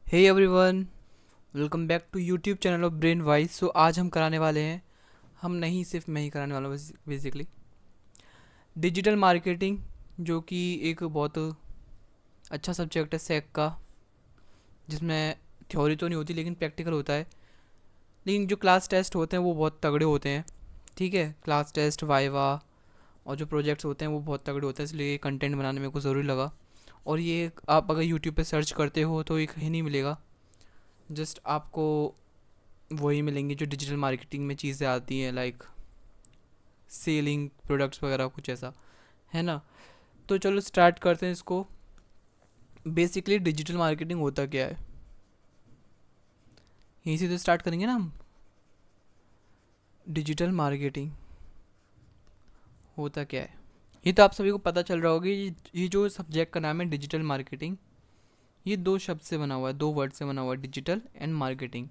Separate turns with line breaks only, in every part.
Hey everyone, welcome back to YouTube channel of Brain Wise. So आज हम कराने वाले हैं, हम नहीं सिर्फ मैं ही कराने वाला हूँ बेसिकली डिजिटल मार्केटिंग, जो कि एक बहुत अच्छा सब्जेक्ट है सेक का, जिसमें थ्योरी तो नहीं होती लेकिन प्रैक्टिकल होता है। लेकिन जो क्लास टेस्ट होते हैं वो बहुत तगड़े होते हैं। ठीक है, क्लास टेस्ट, वाइवा और जो प्रोजेक्ट्स होते हैं वो बहुत तगड़े होते हैं, इसलिए कंटेंट बनाने मेरे को ज़रूरी लगा। और ये आप अगर यूट्यूब पे सर्च करते हो तो ये कहीं नहीं मिलेगा, जस्ट आपको वही मिलेंगे जो डिजिटल मार्केटिंग में चीज़ें आती हैं, लाइक सेलिंग प्रोडक्ट्स वगैरह कुछ ऐसा, है ना। तो चलो स्टार्ट करते हैं इसको। बेसिकली डिजिटल मार्केटिंग होता क्या है, यहीं से तो स्टार्ट करेंगे ना हम। डिजिटल मार्केटिंग होता क्या है, ये तो आप सभी को पता चल रहा होगा। ये जो सब्जेक्ट का नाम है डिजिटल मार्केटिंग, ये दो शब्द से बना हुआ है, दो वर्ड से बना हुआ है, डिजिटल एंड मार्केटिंग।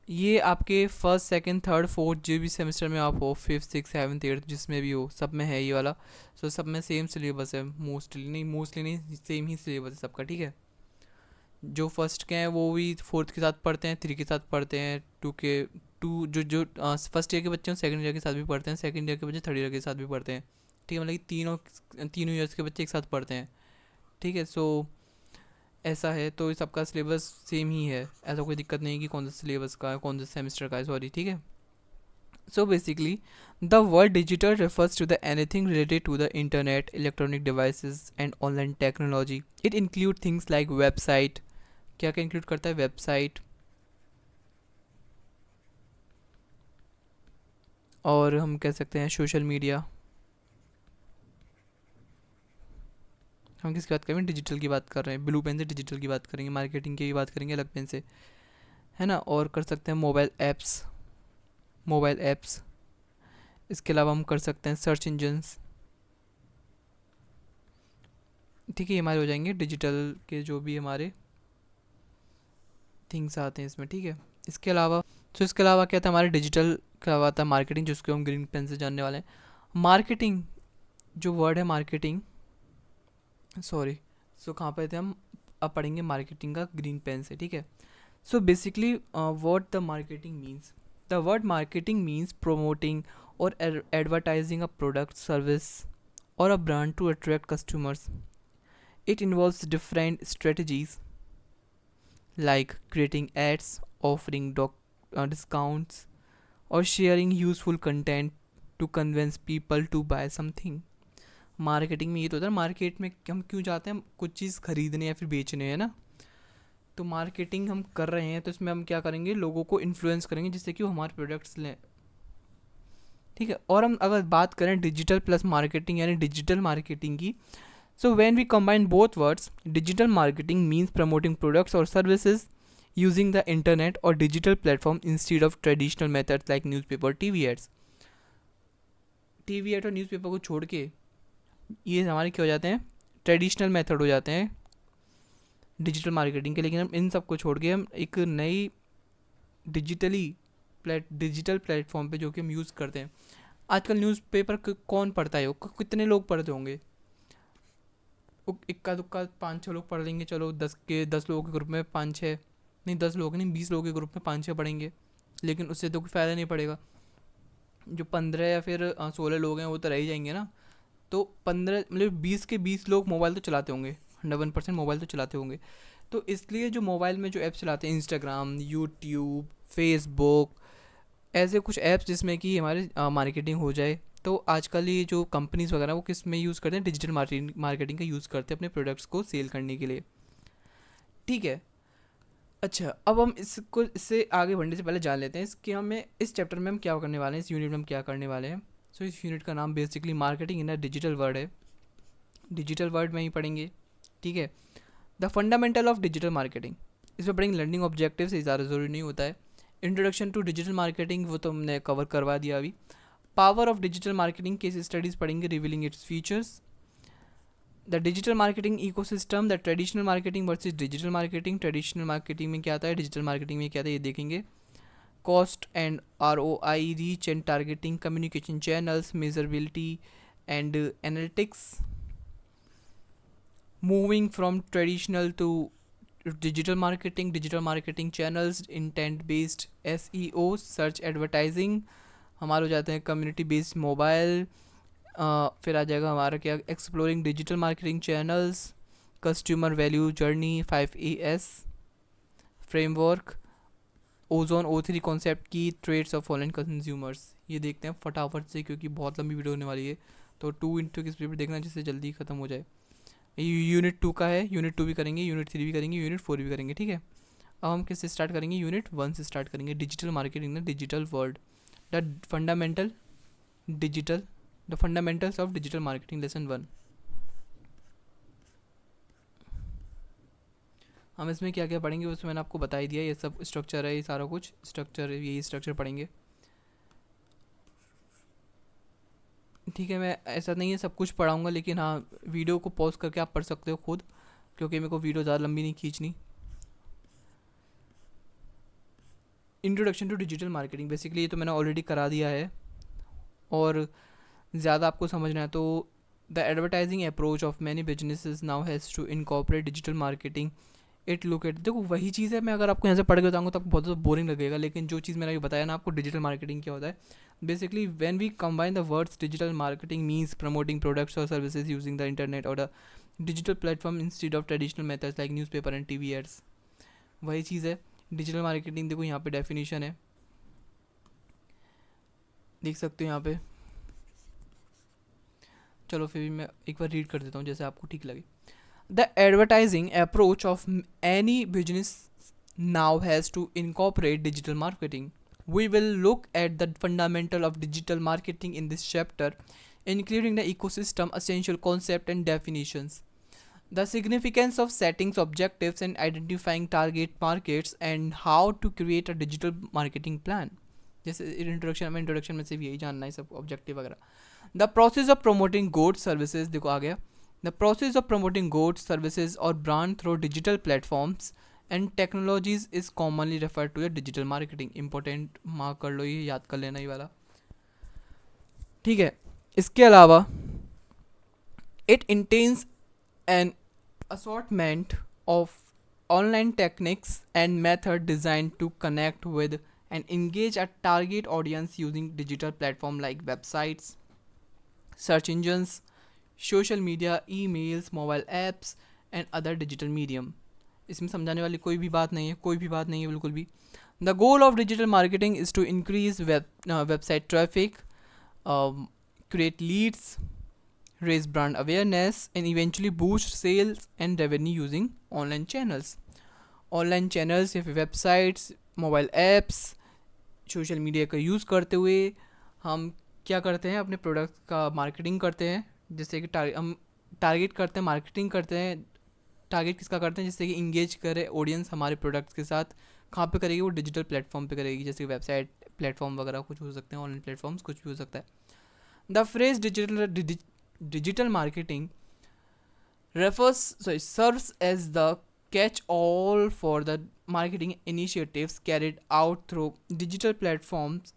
ये आपके फर्स्ट सेकंड थर्ड फोर्थ जो भी सेमेस्टर में आप हो, फिफ्थ सिक्स सेवन्थ एट्थ जिसमें भी हो, सब में है ये वाला। सो सब में सेम सिलेबस है, मोस्टली नहीं सेम ही सिलेबस है सबका। ठीक है, जो फर्स्ट के हैं वो भी फोर्थ के साथ पढ़ते हैं, थ्री के साथ पढ़ते हैं, टू जो फर्स्ट ईयर के बच्चे हैं सेकंड ईयर के साथ भी पढ़ते हैं, सेकंड ईयर के बच्चे थर्ड ईयर के साथ भी पढ़ते हैं। ठीक है, मतलब कि तीनों ईयर्स के बच्चे एक साथ पढ़ते हैं। ठीक है, सो ऐसा है, तो सबका सिलेबस सेम ही है, ऐसा कोई दिक्कत नहीं कि कौन सा सिलेबस का है, कौन सा सेमेस्टर का है, सॉरी। ठीक है, so basically the word digital refers to the anything related to the internet, electronic devices and online technology. It include things like website, क्या क्या इंक्लूड करता है, वेबसाइट, और हम कह सकते हैं सोशल मीडिया। हम किसकी बात करेंगे, डिजिटल की बात कर रहे हैं, ब्लू पेन से डिजिटल की बात करेंगे, मार्केटिंग की भी बात करेंगे अलग पेन से, है ना। और कर सकते हैं मोबाइल एप्स। इसके अलावा हम कर सकते हैं सर्च इंजन्स। ठीक है, ये हमारे हो जाएंगे डिजिटल के जो भी हमारे थिंग्स आते हैं इसमें। ठीक है, इसके अलावा इसके अलावा क्या था हमारे डिजिटल का आता है मार्केटिंग, जिसको हम ग्रीन पेन से जानने वाले हैं। मार्केटिंग जो वर्ड है, मार्केटिंग, सॉरी, कहाँ पे थे हम, अब पढ़ेंगे मार्केटिंग का ग्रीन पेन से। ठीक है, so basically what the marketing means, the word marketing means promoting or advertising a product, service or a brand to attract customers. It involves different strategies like creating ads, offering discounts, or sharing useful content to convince people to buy something. Marketing में ये तो होता है, market में हम क्यों जाते हैं, हम कुछ चीज़ खरीदने या फिर बेचने, है ना। तो मार्केटिंग हम कर रहे हैं तो इसमें हम क्या करेंगे, लोगों को इन्फ्लुएंस करेंगे जिससे कि वो हमारे प्रोडक्ट्स लें। ठीक है, और हम अगर बात करें डिजिटल प्लस मार्केटिंग यानी डिजिटल मार्केटिंग की, so when we combine both words, digital marketing means promoting products or services using the internet or digital platform instead of traditional methods like newspaper, TV ads. TV ad और newspaper को छोड़ के ये हमारे क्या हो जाते हैं, ट्रेडिशनल मेथड हो जाते हैं डिजिटल मार्केटिंग के। लेकिन हम इन सब को छोड़ के हम एक नई डिजिटल प्लेटफॉर्म पे जो कि हम यूज़ करते हैं। आजकल न्यूज़पेपर कौन पढ़ता है, कितने लोग पढ़ते होंगे, इक्का दुक्का पाँच छः लोग पढ़ लेंगे, चलो 10 लोगों के ग्रुप में पाँच छः, नहीं 10 लोग नहीं 20 लोगों के ग्रुप में पाँच छः पढ़ेंगे, लेकिन उससे तो कोई फ़ायदा नहीं पड़ेगा। जो 15 या फिर 16 लोग हैं वो तो रह ही जाएंगे ना। तो 15 मतलब 20 के 20 लोग मोबाइल तो चलाते होंगे, 100% मोबाइल तो चलाते होंगे। तो इसलिए जो मोबाइल में जो ऐप्स चलाते हैं, इंस्टाग्राम, यूट्यूब, फेसबुक, ऐसे कुछ ऐप्स जिसमें कि हमारी मार्केटिंग हो जाए, तो आजकल ये जो कंपनीज वगैरह वो किस में यूज़ करते हैं, डिजिटल मार्केटिंग का यूज़ करते हैं अपने प्रोडक्ट्स को सेल करने के लिए। ठीक है, अच्छा, अब हम इसको इससे आगे बढ़ने से पहले जान लेते हैं इसके हमें इस चैप्टर में हम क्या करने वाले हैं, इस यूनिट में हम क्या करने वाले हैं। इस यूनिट का नाम basically marketing in a digital word है, डिजिटल वर्ड में ही पढ़ेंगे। ठीक है, the fundamental of digital marketing, इसमें पढ़ेंगे लर्निंग ऑब्जेक्टिव से ज़्यादा ज़रूरी नहीं होता है। इंट्रोडक्शन टू डिजिटल मार्केटिंग वो तो हमने कवर करवा दिया अभी। Power of digital marketing case studies पढ़ेंगे, revealing its features. The digital marketing ecosystem, the traditional marketing versus digital marketing, traditional marketing में क्या आता है, डिजिटल मार्केटिंग में क्या आता है, ये देखेंगे। Cost and ROI, reach and targeting, communication channels, measurability and analytics, moving from traditional to digital marketing channels, intent based SEO, search advertising, हमारे हो जाते हैं कम्युनिटी बेस्ड मोबाइल, फिर आ जाएगा हमारा क्या, exploring digital marketing channels, customer value journey, 5ES framework, ozone O3 concept की, trades of online consumers. ये देखते हैं फटाफट से क्योंकि बहुत लंबी वीडियो होने वाली है, तो 2 की स्पीड पर देखना जिससे जल्दी ख़त्म हो जाए। ये यूनिट 2 का है, यूनिट 2 भी करेंगे, यूनिट 3 भी करेंगे, यूनिट 4 भी करेंगे, ठीक है। अब हम किससे स्टार्ट करेंगे, यूनिट 1 से स्टार्ट करेंगे, digital marketing the digital world, the fundamental digital the fundamentals of digital marketing lesson 1। हम इसमें क्या क्या पढ़ेंगे उसमें मैंने आपको बता ही दिया, ये सब स्ट्रक्चर है, ये सारा कुछ स्ट्रक्चर, यही स्ट्रक्चर पढ़ेंगे, ठीक है। मैं ऐसा नहीं है सब कुछ पढ़ाऊँगा, लेकिन हाँ वीडियो को पॉज करके आप पढ़ सकते हो खुद, क्योंकि मेरे को वीडियो ज़्यादा लंबी नहीं खींचनी। Introduction to digital marketing, basically ये तो मैंने ऑलरेडी करा दिया है, और ज़्यादा आपको समझना है तो the advertising approach of many businesses now has to incorporate digital marketing it look at, देखो वही चीज़ है, मैं अगर आपको यहाँ से पढ़ के बताऊँगा तो आपको बहुत ज़्यादा बोरिंग लगेगा, लेकिन जो चीज़ मैंने अभी बताया ना आपको, डिजिटल मार्केटिंग क्या होता है, basically when we combine the words, digital marketing means promoting products और सर्विसेज यूजिंग द इंटरनेट और the digital platform instead of traditional methods like newspaper and TV ads. वही चीज़ है डिजिटल मार्केटिंग। देखो यहाँ पे डेफिनेशन है, देख सकते हो यहाँ पे, चलो फिर भी मैं एक बार रीड कर देता हूँ जैसे आपको ठीक लगे। The advertising approach of any business now has to incorporate digital marketing. We will look at the fundamental of digital marketing in this chapter, including the ecosystem, essential concept and definitions, the significance of setting objectives and identifying target markets, and how to create a digital marketing plan. जैसे introduction में सिर्फ यही जानना है सब objective वगैरह। The process of promoting goods services, देखो आ गया, the process of promoting goods services और brand through digital platforms and technologies is commonly refer to a digital marketing. Important mark कर लो, ये याद कर लेना ये वाला, ठीक है। इसके अलावा it intends an assortment of online techniques and method designed to connect with and engage a target audience using digital platform like websites, search engines, social media, emails, mobile apps and other digital medium. इसमें समझाने वाली कोई भी बात नहीं है, कोई भी बात नहीं है बिल्कुल भी। The goal of digital marketing is to increase website traffic, create leads, raise brand awareness and eventually boost sales and revenue using online channels. Online channels या फिर websites, mobile apps, social media का use करते हुए हम क्या करते हैं, अपने प्रोडक्ट का मार्केटिंग करते हैं, जैसे कि हम टारगेट करते हैं, मार्केटिंग करते हैं, टारगेट किसका करते हैं, जिससे कि इंगेज करे ऑडियंस हमारे प्रोडक्ट्स के साथ। कहाँ पे करेगी, वो डिजिटल प्लेटफॉर्म पे करेगी, जैसे कि वेबसाइट, प्लेटफॉर्म वगैरह कुछ हो सकते हैं, ऑनलाइन प्लेटफॉर्म्स कुछ भी हो सकता है। The phrase digital marketing serves as the catch-all for the marketing initiatives carried out through digital platforms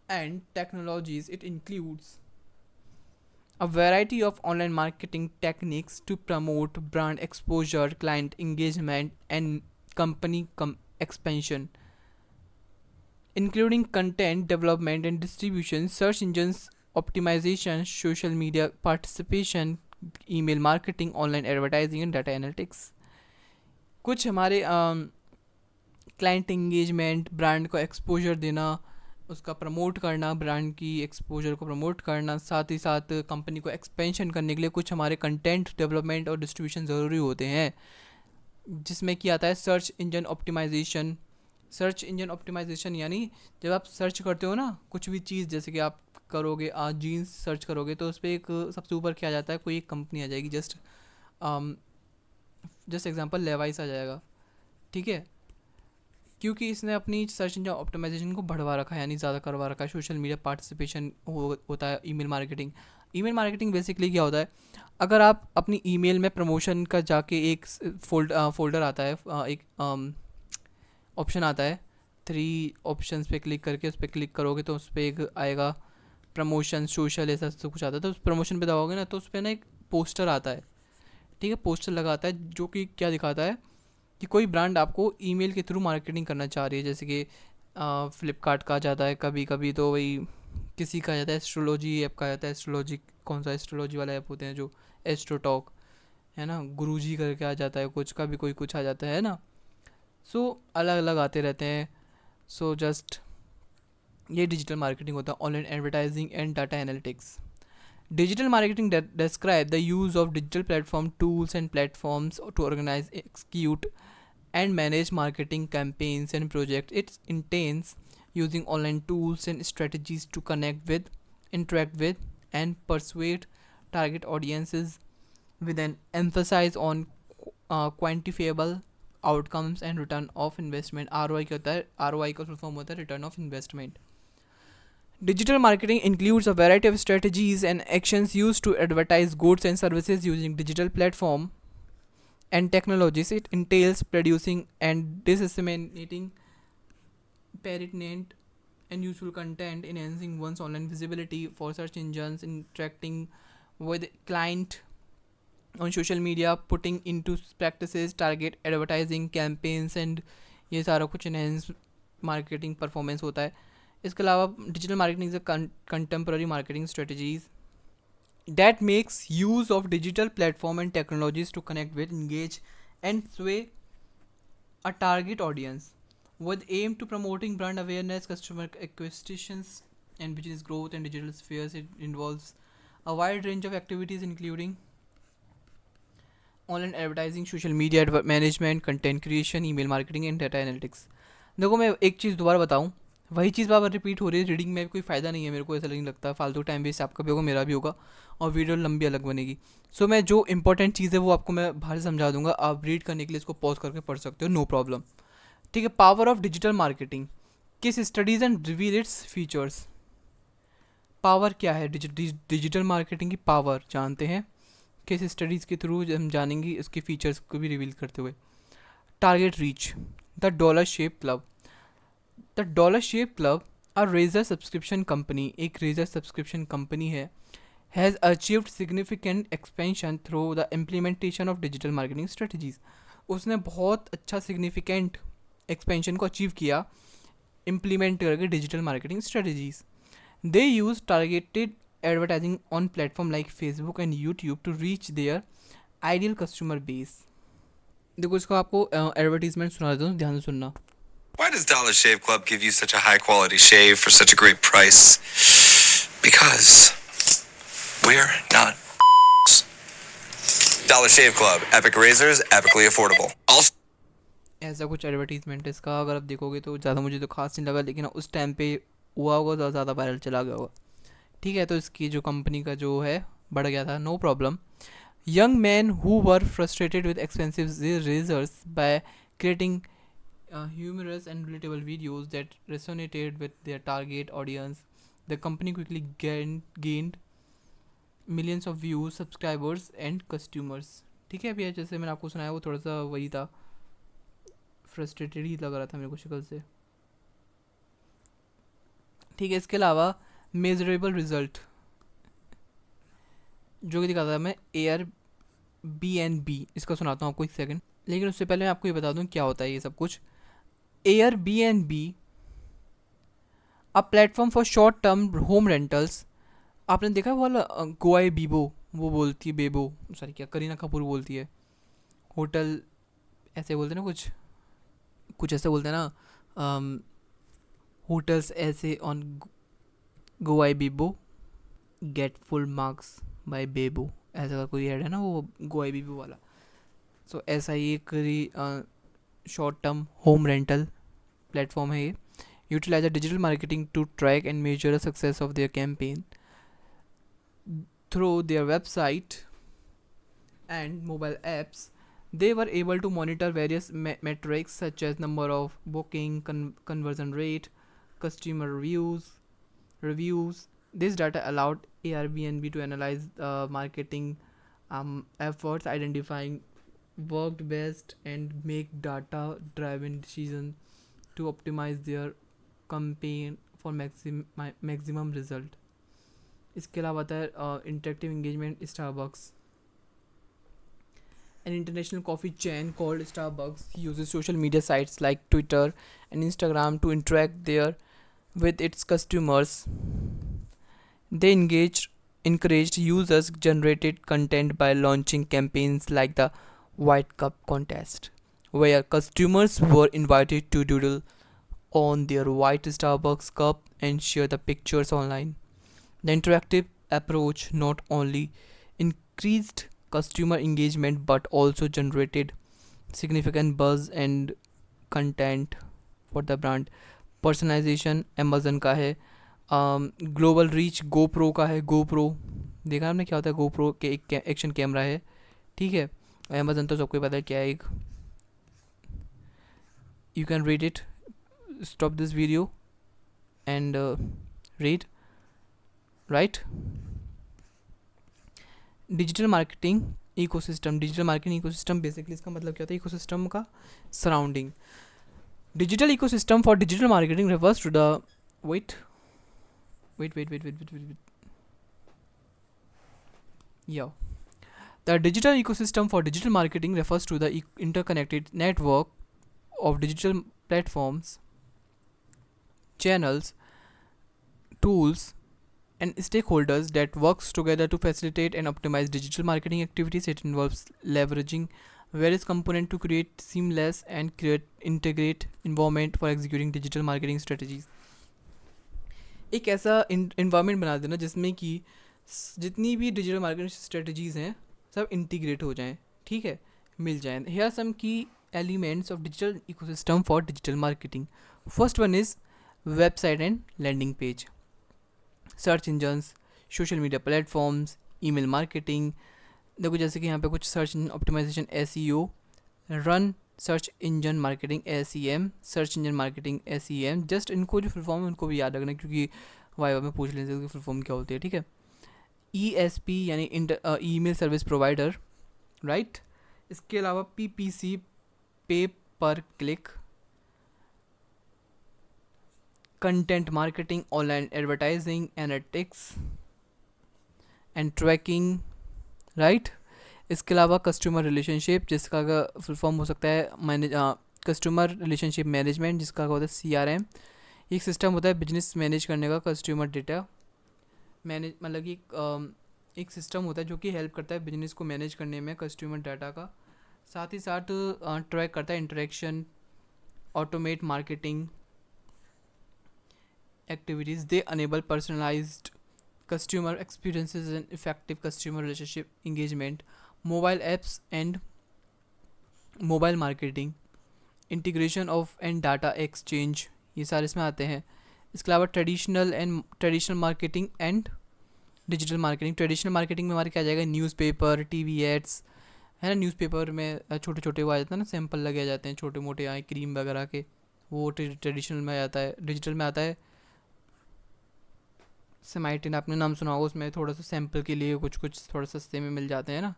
and technologies. It includes a variety of online marketing techniques to promote brand exposure, client engagement, and company expansion, including content development and distribution, search engines optimization, social media participation, email marketing, online advertising and data analytics. कुछ हमारे client engagement, brand को exposure देना, उसका promote करना, brand की exposure को promote करना, साथ ही साथ कंपनी को एक्सपेंशन करने के लिए कुछ हमारे कंटेंट डेवलपमेंट और डिस्ट्रीब्यूशन ज़रूरी होते हैं, जिसमें क्या आता है search engine optimisation. Search engine optimisation यानी जब आप सर्च करते हो ना कुछ भी चीज़, जैसे कि आप करोगे आज जीन्स सर्च करोगे तो उस पर एक सबसे ऊपर क्या आ जाता है, कोई एक कंपनी आ जाएगी, जस्ट एग्जांपल लेवाइस आ जाएगा, ठीक है, क्योंकि इसने अपनी सर्च इंजन ऑप्टिमाइजेशन को बढ़वा रखा है, यानी ज़्यादा करवा रखा है। सोशल मीडिया पार्टिसिपेशन होता है। ईमेल मार्केटिंग बेसिकली क्या होता है, अगर आप अपनी ईमेल में प्रमोशन का जाके एक फोल्डर आता है, एक ऑप्शन आता है, 3 ऑप्शंस पे क्लिक करके उस पर क्लिक करोगे तो उस पर एक आएगा प्रमोशन, सोशल, ऐसा सब कुछ आता है। तो उस प्रमोशन पे दबाओगे ना तो उस पर ना एक पोस्टर आता है, ठीक है, पोस्टर लगाता है जो कि क्या दिखाता है कि कोई ब्रांड आपको ईमेल के थ्रू मार्केटिंग करना चाह रही है, जैसे कि फ्लिपकार्ट का आ जाता है, कभी कभी तो वही किसी का आ जाता है, एस्ट्रोलॉजी ऐप का आ जाता है, एस्ट्रोलॉजी कौन सा एस्ट्रोलॉजी वाला ऐप होते हैं जो एस्ट्रोटॉक है ना, गुरुजी करके आ जाता है कुछ, कभी कोई कुछ आ जाता है ना। सो अलग अलग आते रहते हैं। सो जस्ट ये डिजिटल मार्केटिंग होता है, online advertising and data analytics. Digital marketing describe the use of digital platform tools and platforms to organize, execute, and manage marketing campaigns and projects. It intends using online tools and strategies to connect with, interact with, and persuade target audiences with an emphasis on quantifiable outcomes and return of investment। ROI क्या होता है? ROI का full form होता है return of investment। Digital marketing includes a variety of strategies and actions used to advertise goods and services using digital platform and technologies. It entails producing and disseminating pertinent and useful content, enhancing one's online visibility for search engines, interacting with client on social media, putting into practices target advertising campaigns, and ये सारा कुछ enhance marketing performance होता है। इसके अलावा digital marketing is a contemporary marketing strategies that makes use of digital platform and technologies to connect with, engage, and sway a target audience with aim to promoting brand awareness, customer acquisitions, and business growth and digital spheres. It involves a wide range of activities including online advertising, social media management, content creation, email marketing and data analytics. देखो मैं एक चीज़ दोबारा बताऊँ, वही चीज़ बार बार repeat हो रही है, reading में कोई फ़ायदा नहीं है, मेरे को ऐसा नहीं लगता, फालतू टाइम वेस्ट आपका भी होगा मेरा भी होगा और वीडियो लंबी अलग बनेगी। सो मैं जो इंपॉर्टेंट चीज़ है वो आपको मैं बाहर से समझा दूंगा, आप रीड करने के लिए इसको पॉज करके पढ़ सकते हो, नो प्रॉब्लम। ठीक है, power of digital marketing, case studies and reveal its features. Power क्या है डिजिटल मार्केटिंग की, पावर जानते हैं केस स्टडीज़ के थ्रू हम जानेंगे इसके फीचर्स को भी रिवील करते हुए। Target reach, the dollar shave club. The dollar shave club a razor subscription company, एक रेजर सब्सक्रिप्शन कंपनी है, has achieved significant expansion through the implementation of digital marketing strategies. उसने बहुत अच्छा सिग्निफिकेंट एक्सपेंशन को achieve किया implement करके digital marketing strategies. They use targeted advertising on platform like Facebook and YouTube to reach their ideal customer base। देखो इसका आपको advertisement सुना देता हूँ, ध्यान से सुनना।
Why does Dollar Shave Club give you such a high quality shave for such a great price? Because we're not Dollar Shave Club, epic razors, epically affordable. Also,
ऐसा कुछ एडवर्टीजमेंट इसका अगर आप देखोगे तो ज़्यादा मुझे तो खास नहीं लगा, लेकिन उस टाइम पे हुआ होगा तो ज़्यादा वायरल चला गया होगा। ठीक है, तो इसकी जो कंपनी का जो है बढ़ गया था, no problem. Young man who were frustrated with expensive razors by creating humorous and relatable videos that resonated with their target audience, the company quickly gained millions of views, subscribers and customers। ठीक है, अभी जैसे मैंने आपको सुनाया वो थोड़ा सा वही था, फ्रस्ट्रेटेड ही लग रहा था मेरे को शक्ल से। ठीक है, इसके अलावा मेजरेबल रिजल्ट जो कि दिखाता था मैं, Airbnb, इसका सुनाता हूँ आपको एक सेकंड, लेकिन उससे पहले मैं आपको ये बता दूँ क्या होता है ये सब कुछ। Airbnb, a platform for short term home rentals. आपने देखा है वो वाला गोवाई बीबो, वो बोलती है बेबो, सॉरी क्या करीना कपूर बोलती है, होटल ऐसे बोलते हैं ना, कुछ कुछ ऐसे बोलते हैं ना, होटल्स ऐसे ऑन गोवाई बीबो गेट फुल मार्क्स बाय बेबो, ऐसा का कोई ऐड है ना वो गोवाई बीबो वाला। सो ऐसा ही एक short term home rental platform है ये। Utilise digital marketing to track and measure the success of their campaign through their website and mobile apps. They were able to monitor various metrics such as number of booking, conversion rate, customer reviews. This data allowed Airbnb to analyze marketing efforts, identifying worked best, and make data driven decisions to optimize their campaign for maximum result। इसके अलावा आता है interactive engagement, Starbucks. An international coffee chain called Starbucks uses social media sites like Twitter and Instagram to interact there with its customers. They encouraged users generated content by launching campaigns like the White Cup contest, where customers were invited to doodle on their white Starbucks cup and share the pictures online. The interactive approach not only increased customer engagement but also generated significant buzz and content for the brand. Personalisation Amazon का है, global reach GoPro का है। GoPro देखा आपने क्या होता है? GoPro के एक एक्शन कैमरा है, ठीक है। अमेजन तो सबको पता है क्या है। एक you can read it, stop this video and read, right. Digital marketing ecosystem, digital marketing ecosystem basically इसका मतलब क्या होता है? इकोसिस्टम का surrounding. Digital ecosystem for digital marketing refers to the wait. Yeah. The digital ecosystem for digital marketing refers to the interconnected network of digital platforms, channels, tools, and stakeholders that works together to facilitate and optimize digital marketing activities. It involves leveraging various components to create seamless and create integrate environment for executing digital marketing strategies. एक ऐसा environment बना देना जिसमें कि जितनी भी digital marketing strategies हैं सब integrate हो जाएं, ठीक है, मिल जाएं. Here are some key elements of digital ecosystem for digital marketing. First one is website and landing page, search engines, social media platforms, email marketing. देखो जैसे कि यहाँ पे कुछ सर्च इंजन ऑप्टिमाइजेशन SEO, रन search engine marketing SEM, search engine marketing SEM. Just इनको जो full form है उनको भी याद रखना क्योंकि वाइवा में पूछ लेते हैं फुल फॉर्म क्या होती है, ठीक है. ESP यानी ईमेल सर्विस प्रोवाइडर, राइट. इसके अलावा PPC, pay per click, content marketing, online advertising, analytics and tracking, right. इसके अलावा कस्टमर रिलेशनशिप जिसका फुल फॉर्म हो सकता है कस्टमर रिलेशनशिप मैनेजमेंट, जिसका होता है CRM. एक सिस्टम होता है बिजनेस मैनेज करने का, कस्टमर डेटा मैनेज, मतलब कि एक सिस्टम होता है जो कि हेल्प करता है बिजनेस को मैनेज करने में कस्टमर डाटा का. साथ ही साथ ट्रैक करता है interaction, automate marketing activities. They enable personalized customer experiences and effective customer relationship engagement. Mobile apps and mobile marketing, integration of and data exchange, ये सारे इसमें आते हैं. इसके अलावा traditional marketing and digital marketing. Traditional marketing में हमारे क्या आ जाएगा? न्यूज़पेपर, TV एड्स, है ना. न्यूज़पेपर में छोटे छोटे वो आ जाते हैं ना, सैंपल लगे जाते हैं छोटे मोटे आए क्रीम वगैरह के, वो ट्रेडिशनल में आता है. डिजिटल में आता है सेमाइटिन, आपने नाम सुना होगा, उसमें थोड़ा सा सैंपल के लिए कुछ कुछ थोड़ा सस्ते में मिल जाते हैं ना.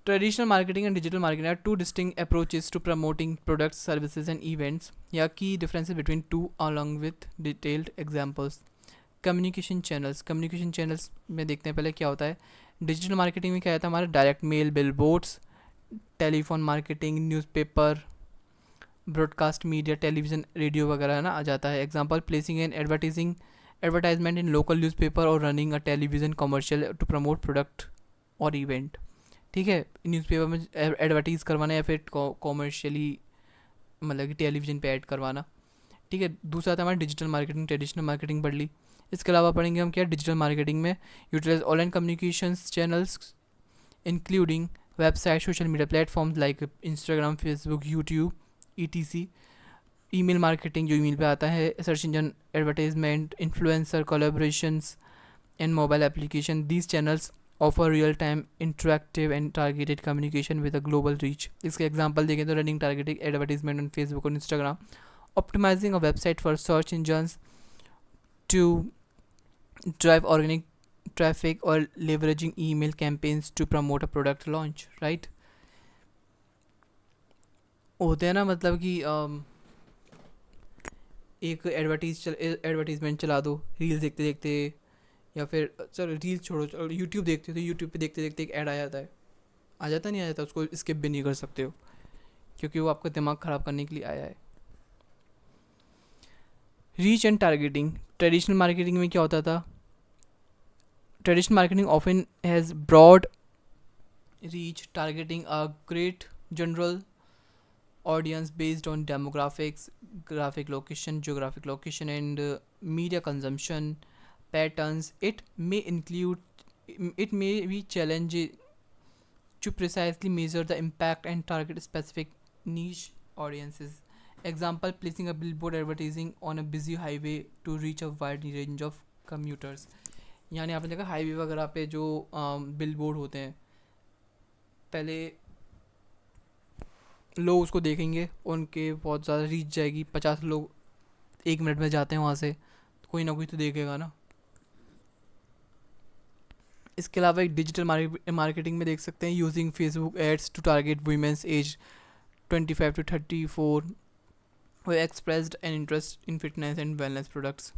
Traditional marketing and digital marketing are two distinct approaches to promoting products, services and events. या key differences between two along with detailed examples. Communication channels, communication channels में देखते हैं पहले क्या होता है. डिजिटल मार्केटिंग में क्या आता है हमारा? Direct mail, billboards, telephone marketing, newspaper, broadcast media, television, radio वगैरह है ना आ जाता है. Example placing and advertisement in local newspaper और running a television commercial to promote product और इवेंट, ठीक है. न्यूज़पेपर में एडवर्टाइज़ करवाना या फिर कॉमर्शियली मतलब कि टेलीविज़न पे ऐड करवाना, ठीक है. दूसरा था हमारा डिजिटल मार्केटिंग. ट्रेडिशनल मार्केटिंग पढ़ ली. इसके अलावा पढ़ेंगे हम क्या? डिजिटल मार्केटिंग में utilize online communications channels including website, social media platforms like Instagram, Facebook, YouTube, ETC. Email marketing जो ईमेल पे आता है, search engine advertisement, influencer collaborations and mobile application. These channels offer real time interactive and targeted communication with a global reach. इसके example देखें तो running targeted advertisement on Facebook और Instagram, optimizing a website for search engines to drive organic traffic और leveraging email campaigns to promote a product launch, right. होते हैं ना मतलब कि एक एडवर्टीज़मेंट चला दो रील्स देखते देखते, या फिर चलो रील्स छोड़ो, चलो यूट्यूब देखते हो तो यूट्यूब पे देखते देखते एक ऐड आ जाता है, आ जाता नहीं आ जाता, उसको स्किप भी नहीं कर सकते हो, क्योंकि वो आपका दिमाग ख़राब करने के लिए आया है। Reach and targeting, traditional marketing में क्या होता था? Traditional marketing often has broad reach, targeting a great general audience based on demographics, graphic location, geographic location, and media consumption patterns. It may be challenging to precisely measure the impact and target specific niche audiences. Example, placing a billboard advertising on a busy highway to reach a wide range of commuters. यानी आपने देखा highway वगैरह पे जो billboard होते हैं, पहले लोग उसको देखेंगे, उनके बहुत ज़्यादा रीच जाएगी, 50 लोग 1 मिनट में जाते हैं वहाँ से, तो कोई ना कोई तो देखेगा ना। इसके अलावा एक डिजिटल मार्केटिंग में देख सकते हैं, using Facebook ads to target womens age 25 to 34 who expressed an interest in fitness and wellness products.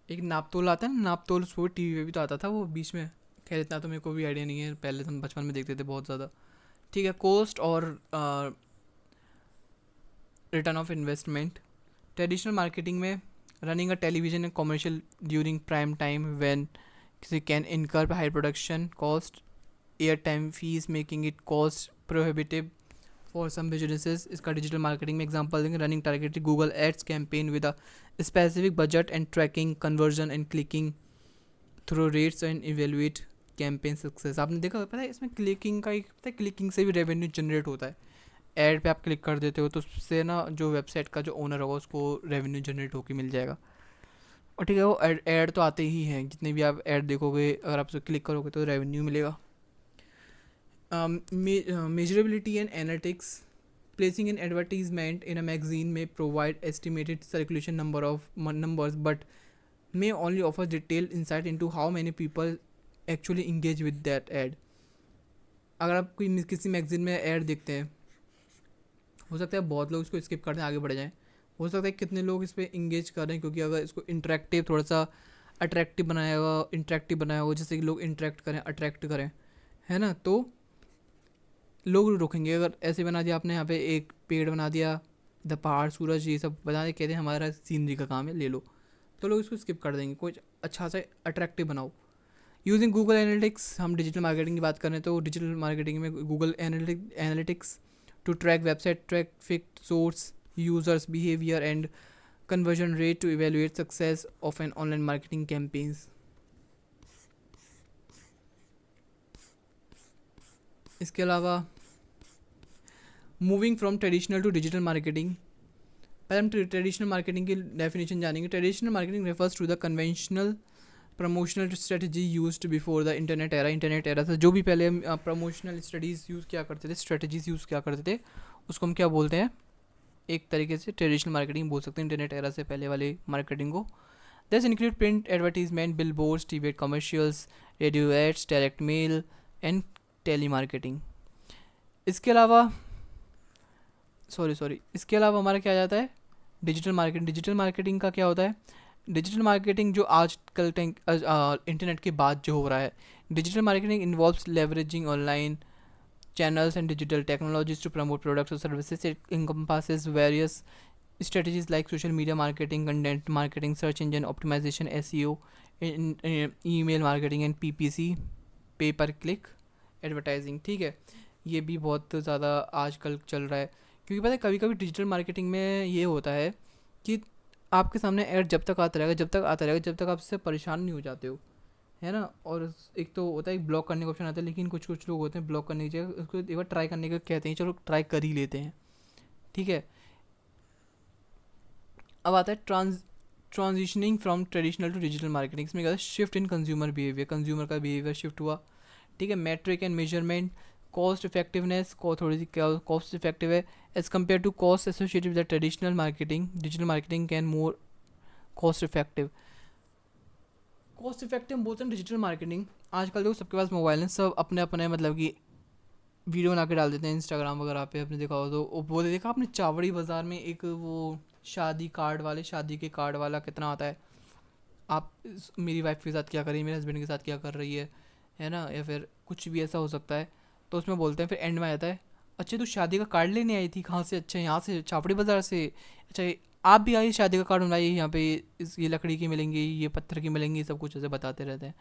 एक नापतोल आता है ना, नापतोल, उसको टीवी पे भी तो आता था वो बीच में। खैर इतना तो मेरे को भी आइडिया नहीं है, पहले तो हम बचपन में देखते थे बहुत ज़्यादा। ठीक है, कोस्ट और return of investment. Traditional marketing में running a television commercial during prime time when किसी can incur high production cost, air time fees making it cost prohibitive for some businesses. इसका डिजिटल मार्केटिंग में example देंगे, running targeted Google ads campaign with a specific budget and tracking conversion and clicking through rates and evaluate campaign success. आपने देखा पता है इसमें clicking का एक, पता है क्लिकिंग से भी रेवेन्यू जनरेट होता है। ऐड पे आप क्लिक कर देते हो तो उससे ना जो वेबसाइट का जो ओनर होगा उसको रेवेन्यू जनरेट होकर मिल जाएगा। और ठीक है, वो ऐड तो आते ही हैं, जितने भी आप ऐड देखोगे अगर आप उसे क्लिक करोगे तो रेवेन्यू मिलेगा। Measurability and analytics, placing an advertisement in a magazine में provide estimated circulation number of numbers but may only offer detailed insight into how many people actually engage with that ad. अगर आप कोई किसी magazine में add देखते हैं, हो सकता है बहुत लोग इसको स्किप कर दें, आगे बढ़ जाएं। हो सकता है कितने लोग इस पर इंगेज कर रहे हैं, क्योंकि अगर इसको इंटरेक्टिव, थोड़ा सा अट्रैक्टिव बनाया हुआ जैसे कि लोग इंटरेक्ट करें, अट्रैक्ट करें, है ना, तो लोग रुकेंगे। अगर ऐसे बना दिया आपने, यहाँ पे एक पेड़ बना दिया, द पहाड़, सूरज, ये सब बना दे, कहते हैं हमारा सीनरी का काम है, ले लो, तो लोग इसको स्किप कर देंगे। कुछ अच्छा सा अट्रैक्टिव बनाओ। यूजिंग गूगल एनालिटिक्स, हम डिजिटल मार्केटिंग की बात करें तो डिजिटल मार्केटिंग में Google analytics to track website traffic, source, users behaviour and conversion rate to evaluate success of an online marketing campaigns. इसके अलावा moving from traditional to digital marketing, पहले हम ट्रेडिशनल मार्केटिंग की डेफिनेशन जानेंगे। Traditional marketing refers to the conventional promotional strategy used before the internet era. Internet era से जो भी पहले हम प्रमोशनल स्टडीज़ यूज़ किया करते थे, स्ट्रेटजीज़ यूज़ किया करते थे, उसको हम क्या बोलते हैं? एक तरीके से ट्रेडिशनल मार्केटिंग बोल सकते हैं इंटरनेट एरा से पहले वाली मार्केटिंग को। This include print advertisement, billboards, TV commercials, radio ads, direct mail and telemarketing. इसके अलावा इसके अलावा हमारा क्या आ जाता है? Digital marketing. डिजिटल मार्केटिंग का क्या होता है? डिजिटल मार्केटिंग जो आजकल इंटरनेट के बाद जो हो रहा है, digital marketing involves leveraging online channels and digital technologies to promote products or services. It encompasses various strategies like social media marketing, content marketing, search engine optimization, SEO, email marketing and PPC, pay per click advertising। ठीक है, ये भी बहुत ज़्यादा आजकल चल रहा है, क्योंकि पता है कभी कभी डिजिटल मार्केटिंग में ये होता है कि आपके सामने ऐड जब तक आता रहेगा जब तक आप इससे परेशान नहीं हो जाते हो, है ना। और एक तो होता है एक ब्लॉक करने का ऑप्शन आता है, लेकिन कुछ कुछ लोग होते हैं ब्लॉक करने की जगह उसको एक बार ट्राई करने का कहते हैं, चलो ट्राई कर ही लेते हैं। ठीक है, अब आता है transitioning from traditional to digital marketing. इसमें क्या है? Shift in consumer behaviour, consumer का बिहेवियर शिफ्ट हुआ। ठीक है, metric and measurement, cost effectiveness को थोड़ी सी क्या कॉस्ट इफेक्टिव है as compare to cost associated with the traditional marketing. Digital marketing can more cost effective. Cost effective बोलते हैं डिजिटल मार्केटिंग। आजकल देखो सबके पास मोबाइल है, सब अपने अपने मतलब कि वीडियो बना के डाल देते हैं इंस्टाग्राम वगैरह पे। आपने देखा हो तो वो देखा आपने चावड़ी बाज़ार में एक वो शादी के कार्ड वाला कितना आता है, आप मेरी वाइफ के साथ क्या कर रही है, मेरे हस्बैंड के साथ क्या कर रही है ना, या फिर कुछ भी ऐसा हो सकता है। तो उसमें बोलते हैं, फिर एंड में आ जाता है, अच्छा तू शादी का कार्ड लेने आई थी, कहाँ से? अच्छा यहाँ से, छापड़ी बाज़ार से। अच्छा आप भी आइए शादी का कार्ड बनाइए, यहाँ पे ये लकड़ी की मिलेंगे, ये पत्थर की मिलेंगी, सब कुछ ऐसे बताते रहते हैं।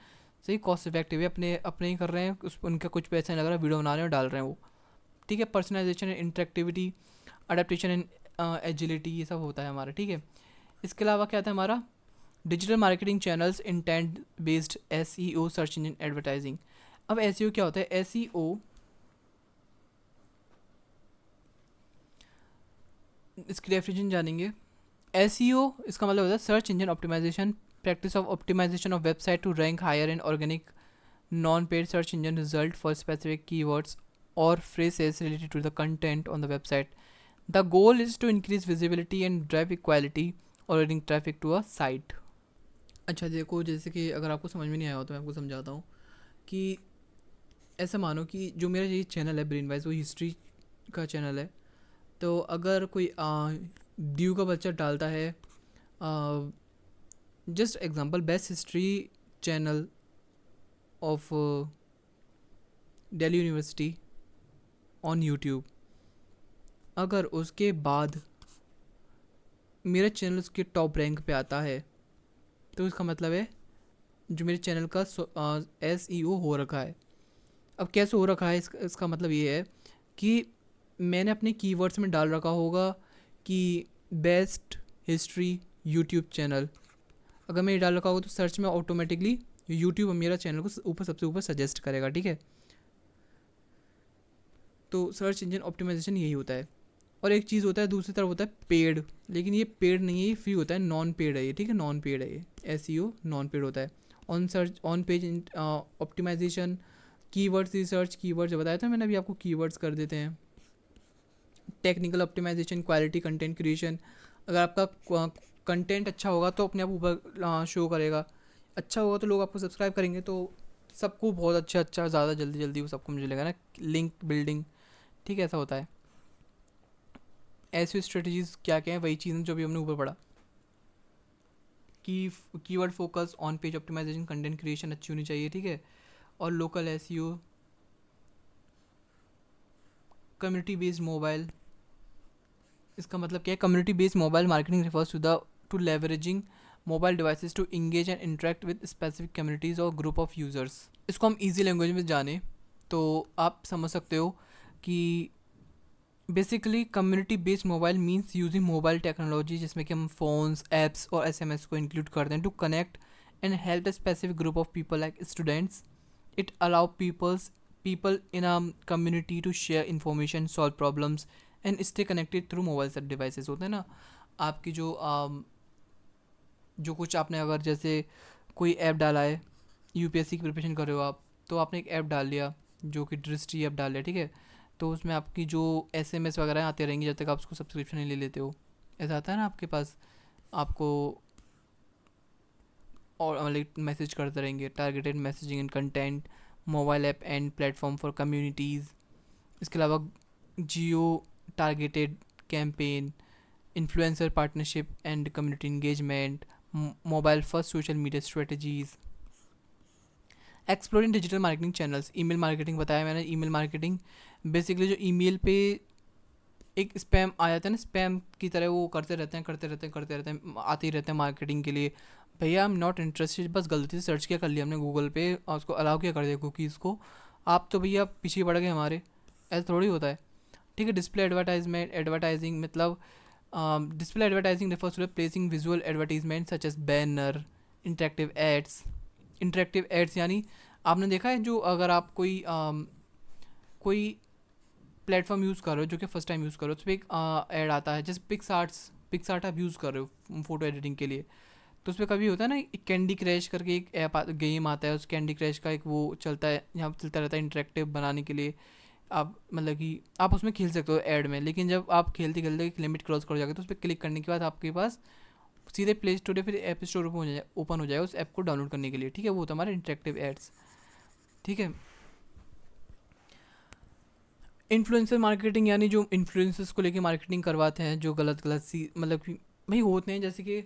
सही कॉस्ट इफेक्टिव है, अपने अपने ही कर रहे हैं, उस उनका कुछ पैसा नहीं लग रहा, वीडियो बना रहे हैं और डाल रहे हैं वो। ठीक है, personalisation and interactivity, adaptation and agility, ये सब होता है हमारा। ठीक है, इसके अलावा क्या आता है हमारा? Digital marketing channels, intent based SEO, search engine advertising. अब SEO क्या होता है? SEO, इसकी डेफिनेशन जानेंगे। SEO इसका मतलब होता है search engine optimisation, practice of optimisation of website to rank higher in organic non paid search engine result for specific keywords or phrases related to the content on the website. The goal is to increase visibility and drive equality or adding traffic to a site. अच्छा देखो, जैसे कि अगर आपको समझ में नहीं आया हो तो मैं आपको समझाता हूँ कि ऐसा मानो कि जो मेरा ये चैनल है ब्रेन वाइज, वो हिस्ट्री का चैनल है। तो अगर कोई ड्यू का बच्चा डालता है, just example, best history channel of Delhi university on YouTube, अगर उसके बाद मेरा चैनल उसके टॉप रैंक पे आता है, तो इसका मतलब है जो मेरे चैनल का SEO हो रखा है। अब कैसे हो रखा है, इसका मतलब ये है कि मैंने अपने कीवर्ड्स में डाल रखा होगा कि बेस्ट हिस्ट्री यूट्यूब चैनल। अगर मैं ये डाल रखा होगा तो सर्च में ऑटोमेटिकली यूट्यूब मेरा चैनल को ऊपर, सबसे ऊपर सजेस्ट करेगा। ठीक है, तो सर्च इंजन ऑप्टिमाइजेशन यही होता है। और एक चीज़ होता है, दूसरी तरफ होता है पेड, लेकिन ये पेड नहीं है, ये फ्री होता है, नॉन पेड है ये। ठीक है, नॉन पेड है ये, SEO नॉन पेड होता है। On search, on page optimisation, keywords research, keywords बताया था मैंने अभी आपको, कीवर्ड्स कर देते हैं। Technical optimisation, quality content creation, अगर आपका कंटेंट अच्छा होगा तो अपने आप ऊपर शो करेगा, अच्छा होगा तो लोग आपको सब्सक्राइब करेंगे, तो सबको बहुत अच्छा ज़्यादा जल्दी जल्दी वो सबको मिलेगा ना। लिंक बिल्डिंग, ठीक है, ऐसा होता है। ऐसी स्ट्रेटजीज क्या क्या है, वही चीज़ें जो भी हमने ऊपर पढ़ा कि keyword focus, on page optimisation, content creation अच्छी होनी चाहिए। ठीक है, और local SEO, community based mobile, इसका मतलब क्या है? Community based mobile marketing refers to leveraging mobile devices to engage and interact with specific communities और ग्रुप ऑफ यूज़र्स। इसको हम इजी लैंग्वेज में जाने तो आप समझ सकते हो कि basically community based mobile means using mobile technology, जिसमें कि हम फ़ोन्स, ऐप्स और SMS को इंक्लूड करते हैं to connect and help a specific group of people like students. It allow people in a community to share information, solve problems and stay connected through mobile devices। होते हैं ना आपकी जो कुछ आपने, अगर जैसे कोई ऐप डाला है, UPSC की प्रिपरेशन कर रहे हो आप, तो आपने एक ऐप डाल लिया जो कि दृष्टि ऐप डाल लिया। ठीक है, तो उसमें आपकी जो SMS वगैरह आते रहेंगे जब तक आप उसको सब्सक्रिप्शन नहीं ले लेते हो। ऐसा आता है ना आपके पास, आपको और मतलब मैसेज करते रहेंगे। Targeted messaging and content, mobile app and platform for communities. इसके अलावा geo targeted campaign, influencer partnership and community engagement, mobile first social media strategies. Exploring digital marketing channels, email marketing बताया मैंने। ईमेल मार्केटिंग बेसिकली जो email पे एक spam आ जाता है ना, स्पैम की तरह वो करते रहते हैं, आते ही रहते हैं मार्केटिंग के लिए। भैया आई एम नॉट इंटरेस्टेड, बस गलती से सर्च किया कर लिया हमने गूगल पे और उसको अलाउ किया कर दिया कुकीज़ को, आप तो भैया पीछे पड़ गए हमारे। ऐसा थोड़ी होता है। ठीक है, डिस्प्ले एडवर्टाइजमेंट, एडवर्टाइजिंग मतलब display advertising refers to placing visual advertisement such as banner, interactive ads. Interactive ads यानी आपने देखा है, जो अगर आप कोई प्लेटफॉर्म यूज़ कर रहे हो, जो कि फर्स्ट टाइम यूज़ कर रहे हो, उस पर एक ऐड आता है, जैसे पिक्सआर्ट आप यूज़ कर रहे हो फोटो एडिटिंग के लिए, तो उस पर कभी होता है ना, एक कैंडी क्रैश करके एक ऐप गेम आता है, उस कैंडी क्रैश का एक वो चलता है, यहाँ चलता रहता है इंटरेक्टिव बनाने के लिए। आप मतलब कि आप उसमें खेल सकते हो ऐड में, लेकिन जब आप खेलते खेलते एक लिमिट क्रॉस कर जाएगा तो उस पर क्लिक करने के बाद आपके पास सीधे प्ले स्टोर या फिर ऐप स्टोर ओपन हो जाएगा उस ऐप को डाउनलोड करने के लिए। ठीक है, वो होता है हमारा इंटरेक्टिव एड्स। ठीक है, इन्फ्लुएंसर मार्केटिंग यानी जो इन्फ्लुएंसर्स को लेके मार्केटिंग करवाते हैं, जो गलत गलत सी मतलब कि भाई होते हैं, जैसे कि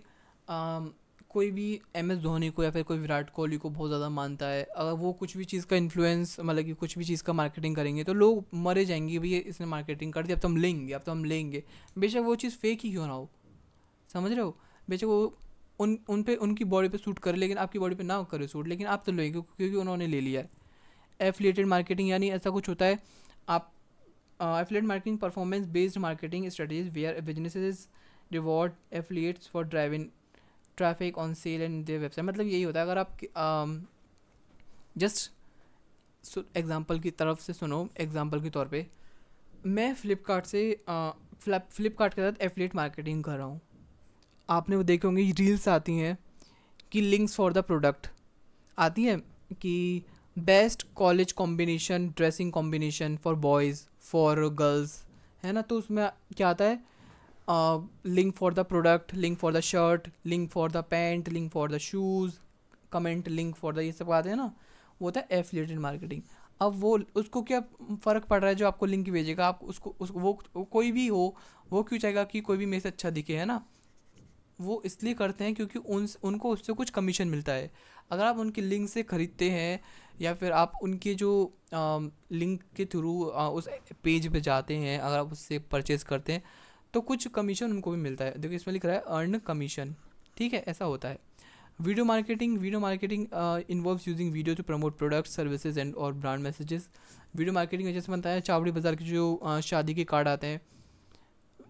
कोई भी एम एस धोनी को या फिर कोई विराट कोहली को बहुत ज़्यादा मानता है, अगर वो कुछ भी चीज़ का इन्फ्लुएंस मतलब कि कुछ भी चीज़ का मार्केटिंग करेंगे तो लोग मरे जाएंगे, भैया इसने मार्केटिंग कर दी अब तो हम लेंगे, अब तो हम लेंगे। बेशक वो चीज़ फेक ही क्यों ना हो, समझ रहे हो। बेशक वो उन पे उनकी बॉडी पे सूट करे, लेकिन आपकी बॉडी पे ना करे सूट, लेकिन आप तो लोगे क्योंकि उन्होंने ले लिया है। एफिलिएटेड मार्केटिंग यानी ऐसा कुछ होता है, आप affiliate marketing performance based marketing strategies where businesses reward affiliates for driving traffic on sale and their website. मतलब यही होता है, अगर आप जस्ट एग्जांपल की तरफ से सुनो, एग्जांपल के तौर पे मैं फ्लिपकार्ट से फ्लिपकार्ट के साथ एफिलिएट मार्केटिंग कर रहा हूँ। आपने वो देखे होंगे रील्स आती हैं कि लिंक्स फॉर द प्रोडक्ट आती हैं कि best college combination dressing combination for boys for girls, है ना। तो उसमें क्या आता है, link for the product, link for the shirt, link for the pant, link for the shoes, comment link for the, ये सब आते हैं ना। वो होता है एफिलिएटेड मार्केटिंग। अब वो उसको क्या फ़र्क पड़ रहा है, जो आपको लिंक भेजेगा आप उसको वो कोई भी हो, वो क्यों चाहेगा कि कोई भी मेरे से अच्छा दिखे, है ना। वो इसलिए करते हैं क्योंकि उनको उससे कुछ कमीशन मिलता है। अगर आप उनके लिंक से ख़रीदते हैं या फिर आप उनके जो लिंक के थ्रू उस पेज पे जाते हैं, अगर आप उससे परचेज़ करते हैं तो कुछ कमीशन उनको भी मिलता है। देखो इसमें लिख रहा है अर्न कमीशन, ठीक है, ऐसा होता है। Video marketing involves using video to promote products services and और ब्रांड मैसेजेस। वीडियो मार्केटिंग जैसे बनता है चावड़ी बाज़ार के जो शादी के कार्ड आते हैं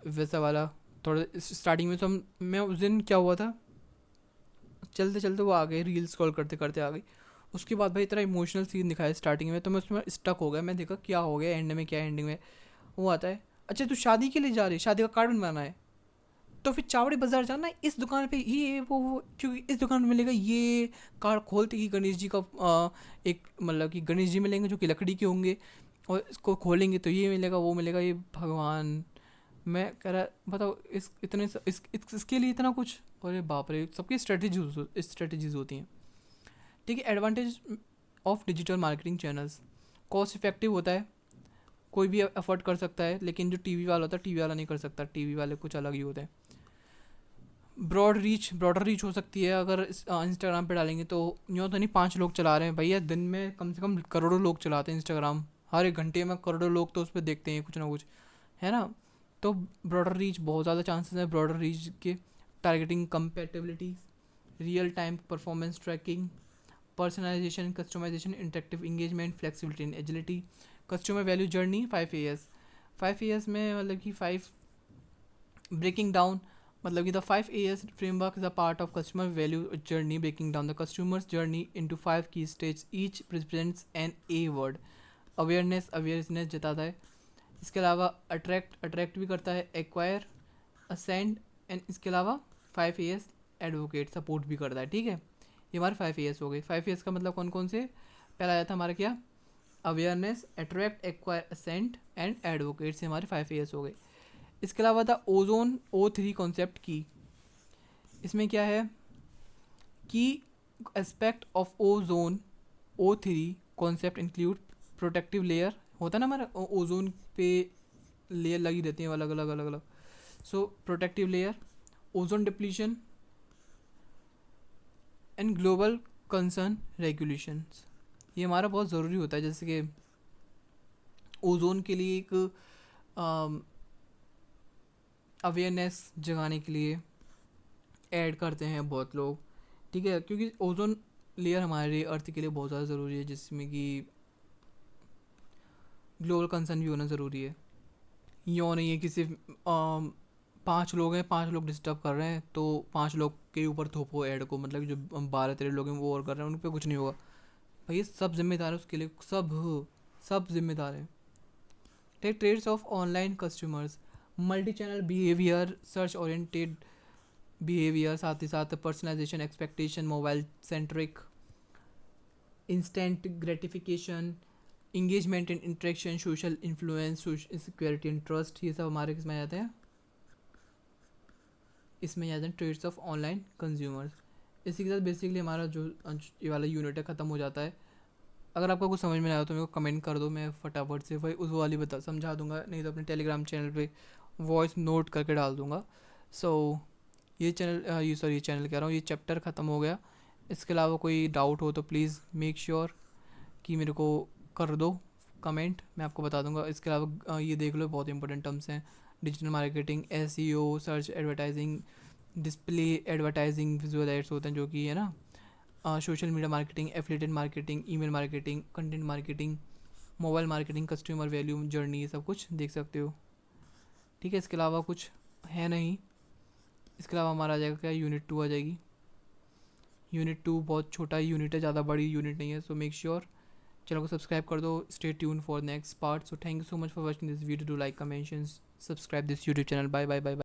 वैसा वाला। थोड़ा स्टार्टिंग में तो मैं उस दिन क्या हुआ था, चलते चलते वो आ गए, रील स्क्रॉल करते करते आ गई। उसके बाद भाई इतना इमोशनल सीन दिखाया स्टार्टिंग में, तो मैं उसमें स्टक हो गया। मैं देखा क्या हो गया, एंड में क्या, एंडिंग में वो आता है, अच्छा तू शादी के लिए जा रही है, शादी का कार्ड बनवाना है तो फिर चावड़ी बाजार जाना है, इस दुकान पे ये वो क्योंकि इस दुकान में मिलेगा ये कार्ड खोलते ही गणेश जी का एक मतलब कि गणेश जी मिलेंगे जो कि लकड़ी के होंगे, और इसको खोलेंगे तो ये मिलेगा वो मिलेगा, ये भगवान। मैं कह रहा बताओ इसके लिए इतना कुछ, अरे बाप रे, सबकी स्ट्रेटजीज होती हैं। ठीक है, advantage of digital marketing channels, cost effective होता है, कोई भी अफोर्ड कर सकता है, लेकिन जो टीवी वाला होता है टीवी वाला नहीं कर सकता, टीवी वाले कुछ अलग ही होते हैं। ब्रॉडर रीच हो सकती है, अगर इंस्टाग्राम पे डालेंगे तो यूँ तो नहीं 5 लोग चला रहे हैं भैया, दिन में कम से कम करोड़ों लोग चलाते हैं इंस्टाग्राम, हर एक घंटे में करोड़ों लोग तो उस पर देखते हैं कुछ ना कुछ, है ना। तो ब्रॉडर रीच बहुत ज़्यादा चांसेस हैं ब्रॉडर रीच के। Targeting compatibility, real time performance tracking, personalisation, customisation, interactive engagement, flexibility and agility. Customer value journey 5 years, 5 years में मतलब कि 5 ब्रेकिंग डाउन, मतलब कि the 5 years framework is a part of customer value journey, breaking down the customers journey into 5 key stages, each represents an a word. Awareness जताता है। इसके अलावा attract भी करता है, एक्वायर, असेंड, एंड इसके अलावा 5 years एडवोकेट सपोर्ट भी करता है। ठीक है, ये हमारे 5 years हो गए। 5 years का मतलब कौन कौन से, पहला आया था हमारा क्या, awareness, attract, acquire, ascent and advocate, से हमारे 5 years हो गए। इसके अलावा था ओजोन O3 कॉन्सेप्ट की, इसमें क्या है कि aspect of ozone O3 concept include protective layer, होता है ना हमारा ओजोन पे लेयर लगी रहती है अलग अलग अलग अलग। So protective layer, ozone depletion and global concern regulations, ये हमारा बहुत ज़रूरी होता है। जैसे कि ओजोन के लिए एक अवेयरनेस जगाने के लिए ऐड करते हैं बहुत लोग, ठीक है, क्योंकि ओजोन लेयर हमारे अर्थ के लिए बहुत ज़्यादा ज़रूरी है, जिसमें कि ग्लोबल कंसर्न भी होना ज़रूरी है। यूँ नहीं है कि सिर्फ 5 लोग हैं, 5 लोग डिस्टर्ब कर रहे हैं तो 5 लोग के ऊपर थोपो ऐड को, मतलब जो 12-13 लोग हैं वो और कर रहे हैं, उन पर कुछ नहीं होगा भाई, सब जिम्मेदार है उसके लिए, सब जिम्मेदार हैं। Tech trends of online customers, multi channel behaviour, search oriented behaviour, साथ ही साथ personalisation, expectation, mobile centric, instant gratification, engagement and interaction, social influence, security and trust, ये सब हमारे किसमें आ जाते हैं, इसमें आ जाते हैं ट्रेड्स ऑफ ऑनलाइन कंज्यूमर्स। इसी के साथ बेसिकली हमारा जो ये वाला यूनिट है ख़त्म हो जाता है। अगर आपको कुछ समझ में आया तो मेरे को कमेंट कर दो, मैं फटाफट से वही उस वाली समझा दूंगा, नहीं तो अपने टेलीग्राम चैनल पे वॉइस नोट करके डाल दूंगा। सो ये चैनल ये चैनल कह रहा हूँ, ये चैप्टर ख़त्म हो गया। इसके अलावा कोई डाउट हो तो प्लीज़ मेक श्योर कि मेरे को कर दो कमेंट, मैं आपको बता दूंगा। इसके अलावा ये देख लो, बहुत इंपॉर्टेंट टर्म्स हैं, digital marketing, SEO, search advertising, display advertising, visual aids होते हैं जो कि है ना, social media marketing, affiliated marketing, email marketing, content marketing, mobile marketing, customer value journey, ये सब कुछ देख सकते हो। ठीक है, इसके अलावा कुछ है नहीं। इसके अलावा हमारा आ जाएगा क्या, यूनिट 2 आ जाएगी। यूनिट 2 बहुत छोटा यूनिट है, ज़्यादा बड़ी यूनिट नहीं है। सो मेक श्योर चैनल को सब्सक्राइब कर दो। Stay tune for next part. So thank you so much for watching this video. Do like, comment, subscribe this YouTube channel. Bye bye bye bye.